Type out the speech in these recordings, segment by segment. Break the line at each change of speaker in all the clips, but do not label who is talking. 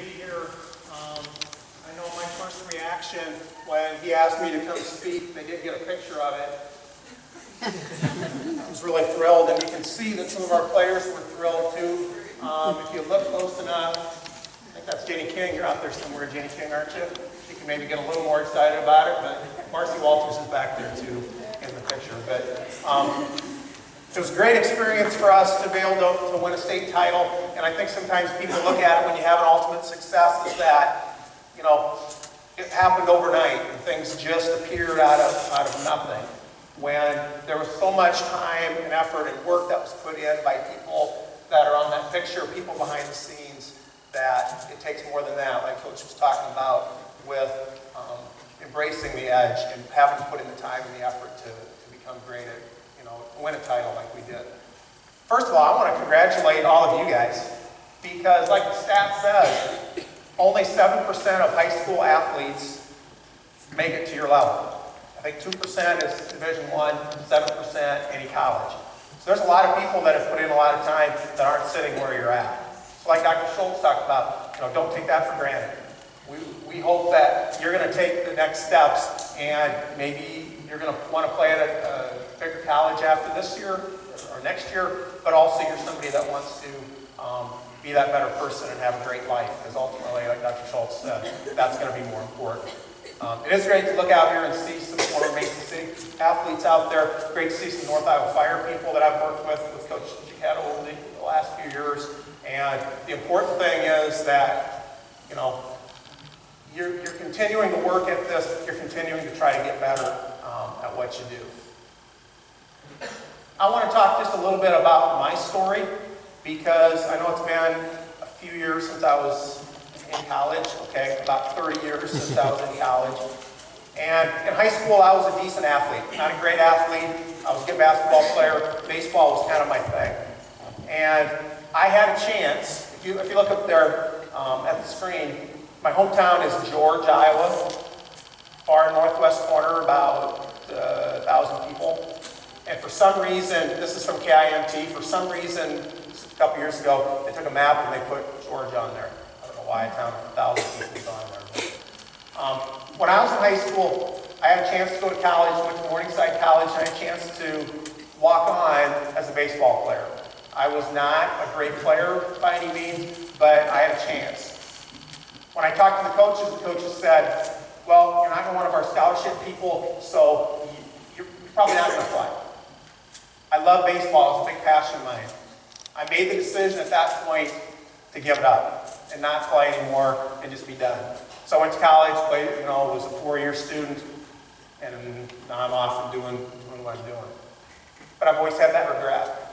be here. I know my first reaction when he asked me to come speak, they did get a picture of it. I was really thrilled, and you can see that some of our players were thrilled too. If you look close enough, I think that's Jenny King. You're out there somewhere, Jenny King, aren't you? You can maybe get a little more excited about it, but Marcy Walters is back there too in the picture. But it was a great experience for us to be able to win a state title, and I think sometimes people look at it when you have an ultimate success is that, you know, it happened overnight and things just appeared out of nothing. When there was so much time and effort and work that was put in by people that are on that picture, people behind the scenes, that it takes more than that, like Coach was talking about, with embracing the edge and having to put in the time and the effort to become great at, you know, win a title like we did. First of all, I want to congratulate all of you guys, because like the stat says, only 7% of high school athletes make it to your level. I think 2% is Division I, 7% any college. So there's a lot of people that have put in a lot of time that aren't sitting where you're at. So like Dr. Schultz talked about, you know, don't take that for granted. We hope that you're going to take the next steps, and maybe you're going to want to play at a bigger college after this year or next year, but also you're somebody that wants to be that better person and have a great life, because ultimately, like Dr. Schultz said, that's going to be more important. It is great to look out here and see some former Mason City athletes out there. Great to see some North Iowa Fire people that I've worked with Coach Giachetto over the last few years. And the important thing is that, you know, you're continuing to work at this. You're continuing to try to get better at what you do. I want to talk just a little bit about my story, because I know it's been a few years since I was in college, okay, about 30 years since I was in college. And in high school, I was a decent athlete. Not a great athlete. I was a good basketball player. Baseball was kind of my thing. And I had a chance, if you look up there at the screen, my hometown is George, Iowa, far northwest corner, about 1,000 people. And for some reason, this is from KIMT, for some reason, a couple years ago, they took a map and they put George on there. I don't know why a town of 1,000 people is on there. When I was in high school, I had a chance to go to college, went to Morningside College, and I had a chance to walk on as a baseball player. I was not a great player by any means, but I had a chance. When I talked to the coaches said, well, you're not one of our scholarship people, so you're probably not going to play. I love baseball. It's a big passion of mine. I made the decision at that point to give it up and not play anymore and just be done. So I went to college, played, you know, was a 4-year student, and now I'm off and doing what I'm doing. But I've always had that regret.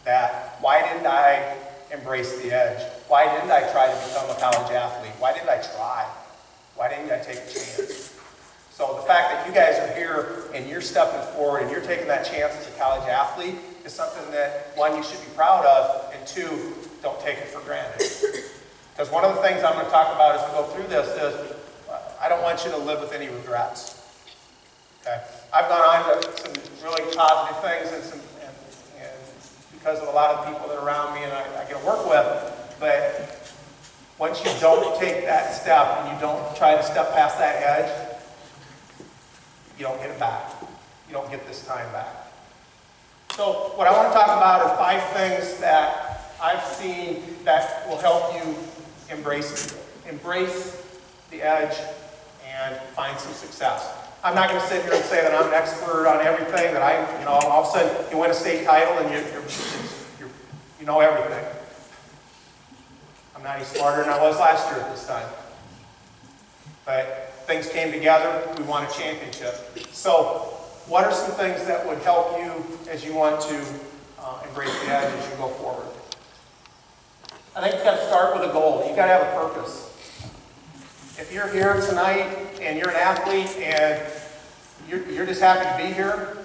That why didn't I embrace the edge? Why didn't I try to become a college athlete? Why didn't I try? Why didn't I take a chance? So the fact that you guys are here and you're stepping forward and you're taking that chance as a college athlete is something that, one, you should be proud of, and two, don't take it for granted. Because one of the things I'm going to talk about as we go through this is I don't want you to live with any regrets. Okay? I've gone on to some really positive things and because of a lot of people that are around me and I get to work with, but once you don't take that step and you don't try to step past that edge, you don't get it back. You don't get this time back. So what I want to talk about are 5 things that I've seen that will help you embrace the edge and find some success. I'm not going to sit here and say that I'm an expert on everything, that you know, all of a sudden you win a state title and you know everything. I'm not any smarter than I was last year at this time. But things came together, we won a championship. So what are some things that would help you as you want to embrace the edge as you go forward? I think it's got to start with a goal. You've got to have a purpose. If you're here tonight and you're an athlete and you're just happy to be here,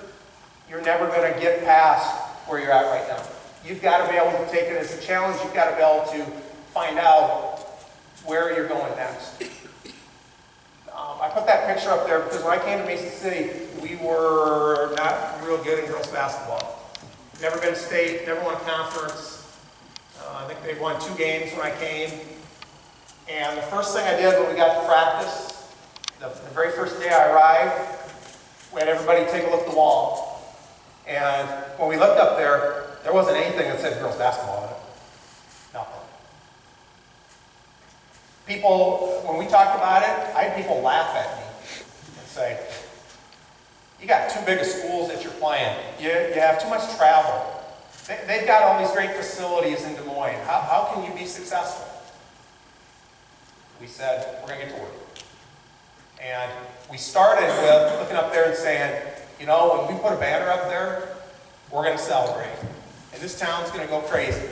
you're never going to get past where you're at right now. You've got to be able to take it as a challenge. You've got to be able to find out where you're going next. I put that picture up there because when I came to Mason City, we were not real good in girls basketball. Never been state, never won a conference. I think they won 2 games when I came. And the first thing I did when we got to practice, the very first day I arrived, we had everybody take a look at the wall. And when we looked up there wasn't anything that said girls basketball on it. Nothing. People, when we talked about it, I had people laugh at me and say, you got too big of schools that you're playing. You have too much travel. They've got all these great facilities in Des Moines. How can you be successful? We said, we're going to get to work. And we started with looking up there and saying, you know, when we put a banner up there, we're going to celebrate. And this town's going to go crazy.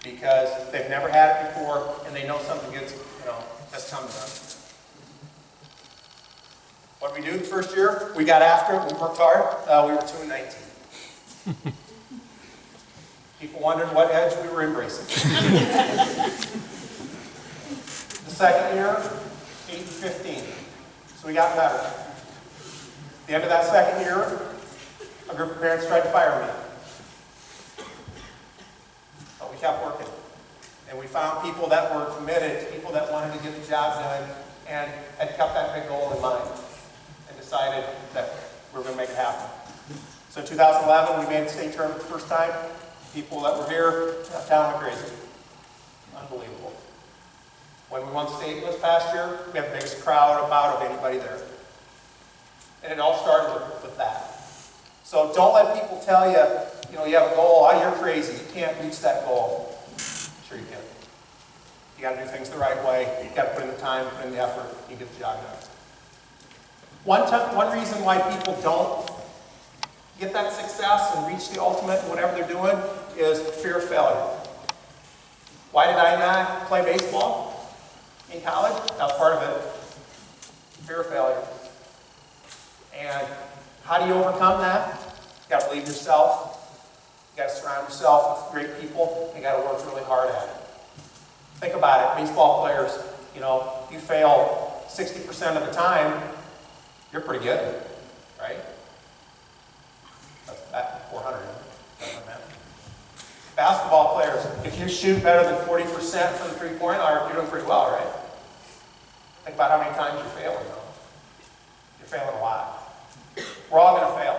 Because they've never had it before, and they know something gets, has come to them. What did we do the first year? We got after it, we worked hard. We were 2-19. People wondered what edge we were embracing. The second year, 8-15. So we got better. At the end of that second year, a group of parents tried to fire me. But we kept working. And we found people that were committed, people that wanted to get the job done, and had kept that big goal in mind, and decided that we were going to make it happen. So in 2011, we made the state tournament the first time. People that were here, town went crazy. Unbelievable. When we won state this past year, we had the biggest crowd of anybody there. And it all started with that. So don't let people tell you, you have a goal, you're crazy, you can't reach that goal. Sure you can. You got to do things the right way. You got to put in the time, put in the effort, you get the job done. One reason why people don't get that success and reach the ultimate in whatever they're doing is fear of failure. Why did I not play baseball in college? That was part of it. Fear of failure. And how do you overcome that? You got to believe in yourself. You got to surround yourself with great people. You got to work really hard at it. Think about it. Baseball players, you fail 60% of the time, you're pretty good, right? That's at 400. Basketball players, if you shoot better than 40% from the three-point arc, you're doing pretty well, right? Think about how many times you're failing, though. You're failing a lot. We're all going to fail.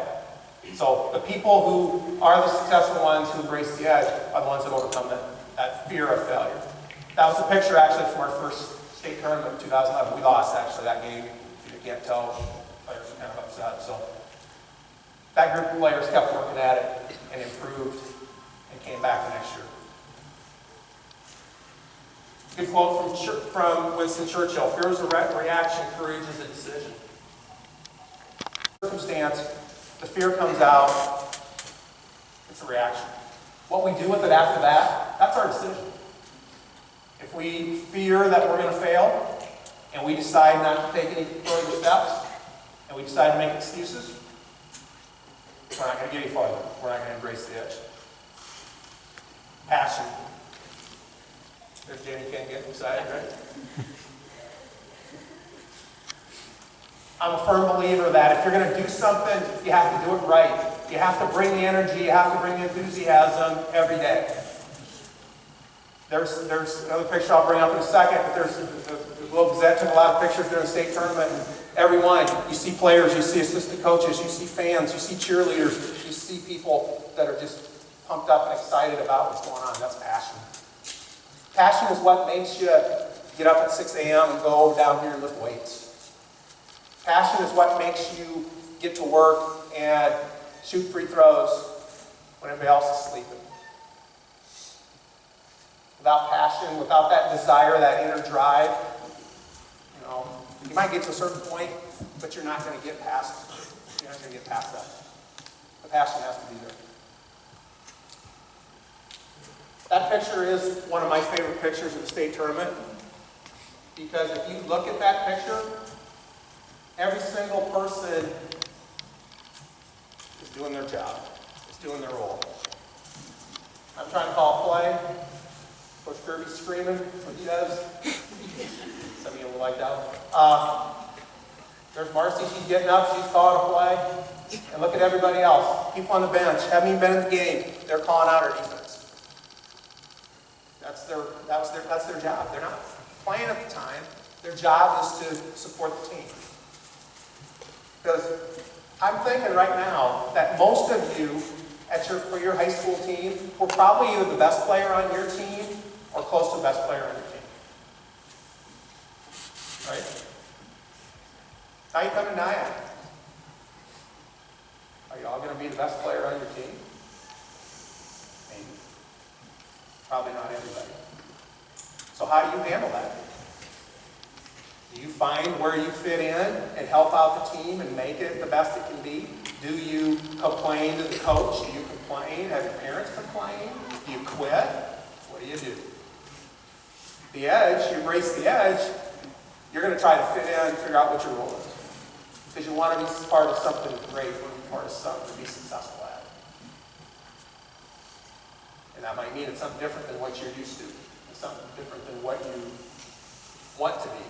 So the people who are the successful ones who embrace the edge are the ones that overcome that fear of failure. That was a picture, actually, from our first state tournament in 2011. We lost, actually, that game. If you can't tell, players were kind of upset. So that group of players kept working at it and improved and came back the next year. Good quote from Winston Churchill: fear is a reaction, courage is a decision. Circumstance, the fear comes out, it's a reaction. What we do with it after that, that's our decision. If we fear that we're going to fail, and we decide not to take any further steps, and we decide to make excuses, we're not going to get any farther. We're not going to embrace the edge. Passion. There's Jenny King getting excited, right? I'm a firm believer that if you're going to do something, you have to do it right. You have to bring the energy, you have to bring the enthusiasm every day. There's another picture I'll bring up in a second, but there's the Globe Gazette took a lot of pictures during the state tournament, and everyone, you see players, you see assistant coaches, you see fans, you see cheerleaders, you see people that are just pumped up and excited about what's going on. That's passion. Passion is what makes you get up at 6 a.m. and go down here and lift weights. Passion is what makes you get to work and shoot free throws when everybody else is sleeping. Without passion, without that desire, that inner drive, you might get to a certain point, but you're not going to get past that. The passion has to be there. That picture is one of my favorite pictures of the state tournament, because if you look at that picture, every single person is doing their job, is doing their role. I'm trying to call a play. Coach Kirby's screaming what he does. Some of you will like that one. There's Marcy, she's getting up, she's calling a play. And look at everybody else. People on the bench, haven't even been in the game. They're calling out our defense. That's their job. They're not. playing at the time, their job is to support the team. Because I'm thinking right now that most of you for your high school team were probably either the best player on your team or close to the best player on your team. Right? Now you come to NIACC. Are you all going to be the best player on your team? Maybe. Probably not everybody. So how do you handle that? Do you find where you fit in and help out the team and make it the best it can be? Do you complain to the coach? Do you complain? Have your parents complain? Do you quit? What do? The edge, you embrace the edge, you're going to try to fit in and figure out what your role is. Because you want to be part of something great, you want to be part of something to be successful at. And that might mean it's something different than what you're used to. It's something different than what you want to be.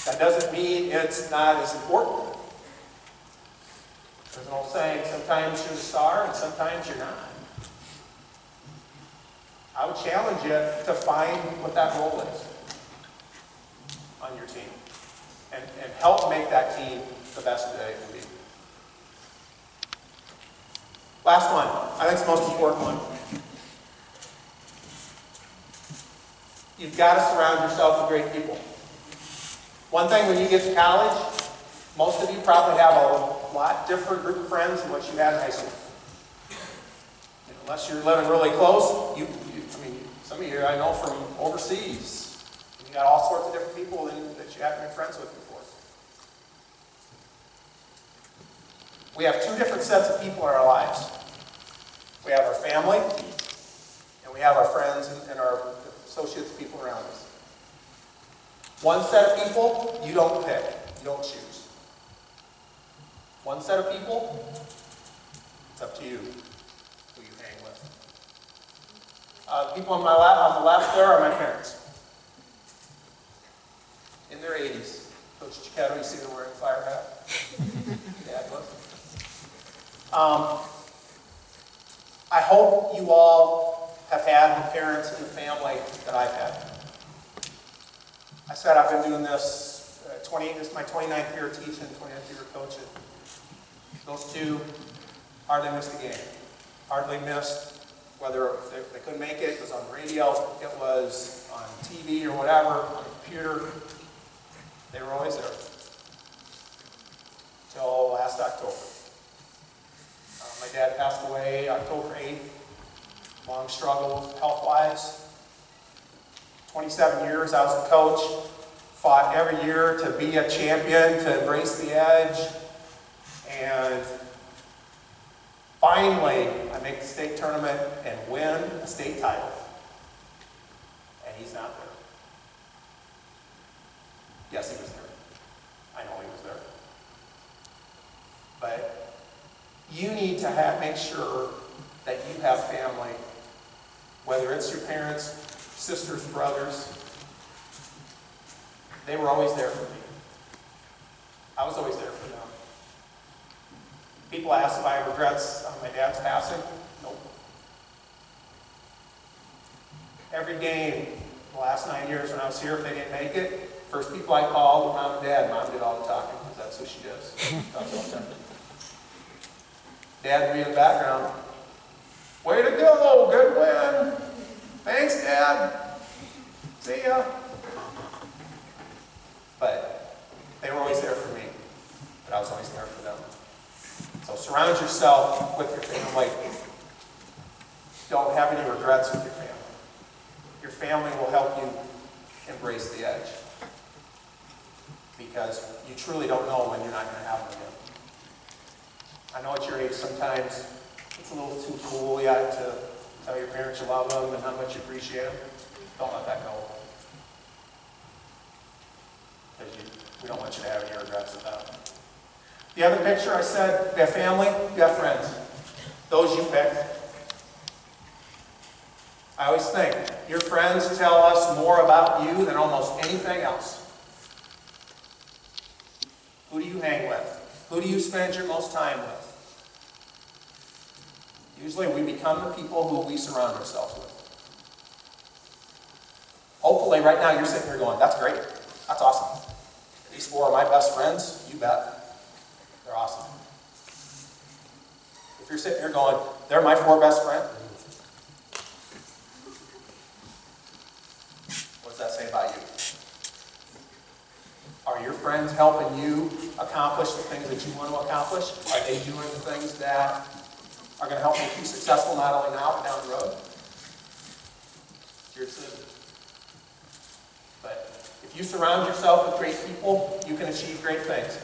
That doesn't mean it's not as important. There's an old saying, sometimes you're the star and sometimes you're not. I would challenge you to find what that role is on your team and help make that team the best that it can be. Last one, I think it's the most important one. You've got to surround yourself with great people. One thing when you get to college, most of you probably have a lot different group of friends than what you had in high school. Unless you're living really close, some of you I know from overseas. You got all sorts of different people that you haven't been friends with before. We have two different sets of people in our lives. We have our family, and we have our friends and our associates, people around us. One set of people, you don't pick, you don't choose. One set of people, it's up to you who you hang with. The people on the left there are my parents. In their 80s. Coach Chiquetto, you see them wearing a fire hat? Dad was. I hope you all have had the parents and the family that I've had. I said I've been doing this, this is my 29th year teaching, 29th year coaching. Those two hardly missed a game. Hardly missed, whether they couldn't make it, it was on the radio, it was on TV or whatever, on the computer. They were always there. Until last October. My dad passed away October 8th. Long struggle health-wise. 27 years I was a coach. Fought every year to be a champion, to embrace the edge. And finally, I make the state tournament and win a state title. And he's not there. Yes, he was there. I know he was there. But you need to make sure that you have family, whether it's your parents, sisters, brothers. They were always there for me. I was always there for them. People ask if I have regrets on my dad's passing. Nope. Every game, the last 9 years when I was here, if they didn't make it, first people I called were Mom and Dad. Mom did all the talking because that's who she does. Talks all the time. Dad would be in the background. Way to go, good win. Thanks, Dad. See ya. But they were always there for me. But I was always there for them. So surround yourself with your family. Don't have any regrets with your family. Your family will help you embrace the edge. Because you truly don't know when you're not going to have them again. I know at your age sometimes it's a little too cool yet to tell your parents you love them and how much you appreciate them. Don't let that go. Because we don't want you to have any regrets with that. The other picture I said, you have family, you have friends. Those you pick. I always think, your friends tell us more about you than almost anything else. Who do you hang with? Who do you spend your most time with? Usually we become the people who we surround ourselves with.
Hopefully right now you're sitting here going, that's great, that's awesome. These 4 are my best friends, you bet. They're awesome. If you're sitting here going, they're my 4 best friends, what does that say about you? Are your friends helping you accomplish the things that you want to accomplish? Are they doing the things that are going to help make you successful not only now but down the road? It's your decision. But if you surround yourself with great people, you can achieve great things.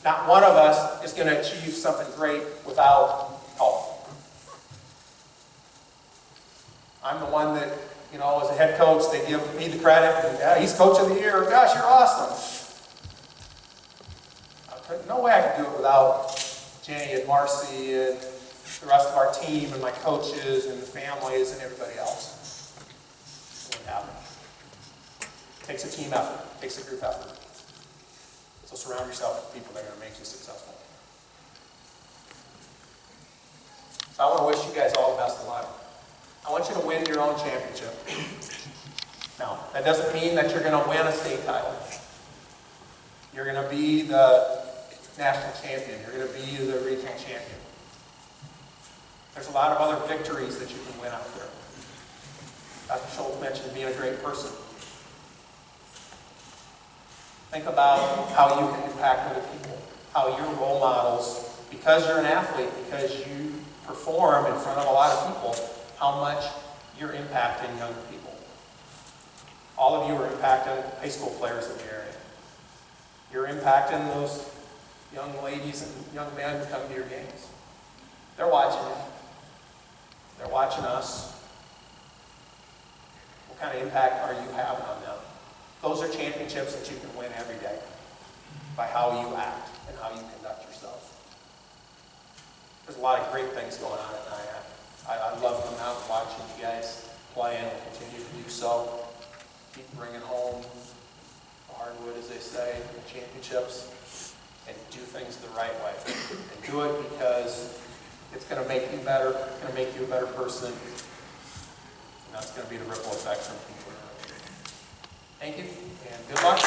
Not one of us is going to achieve something great without help. I'm the one that, as a head coach, they give me the credit, and yeah, he's coach of the year, gosh, you're awesome. No way I could do it without Jenny and Marcy and the rest of our team and my coaches and the families and everybody else. It wouldn't happen. It takes a team effort. It takes a group effort. So surround yourself with people that are going to make you successful. So I want to wish you guys all the best of luck. I want you to win your own championship. Now, that doesn't mean that you're going to win a state title. You're going to be the national champion. You're going to be the regional champion. There's a lot of other victories that you can win out there. Dr. Schultz mentioned being a great person. Think about how you can impact other people, how your role models, because you're an athlete, because you perform in front of a lot of people, how much you're impacting younger people. All of you are impacting high school players in the area. You're impacting those young ladies and young men who come to your games. They're watching you. They're watching us. What kind of impact are you having on them? Those are championships that you can win every day by how you act and how you conduct yourself. There's a lot of great things going on at NIACC. I love coming out and watching you guys play, and will continue to do so. Keep bringing home the hardwood, as they say, the championships, and do things the right way. And do it because it's going to make you better, it's going to make you a better person, and that's going to be the ripple effect from people. Thank you, and good luck.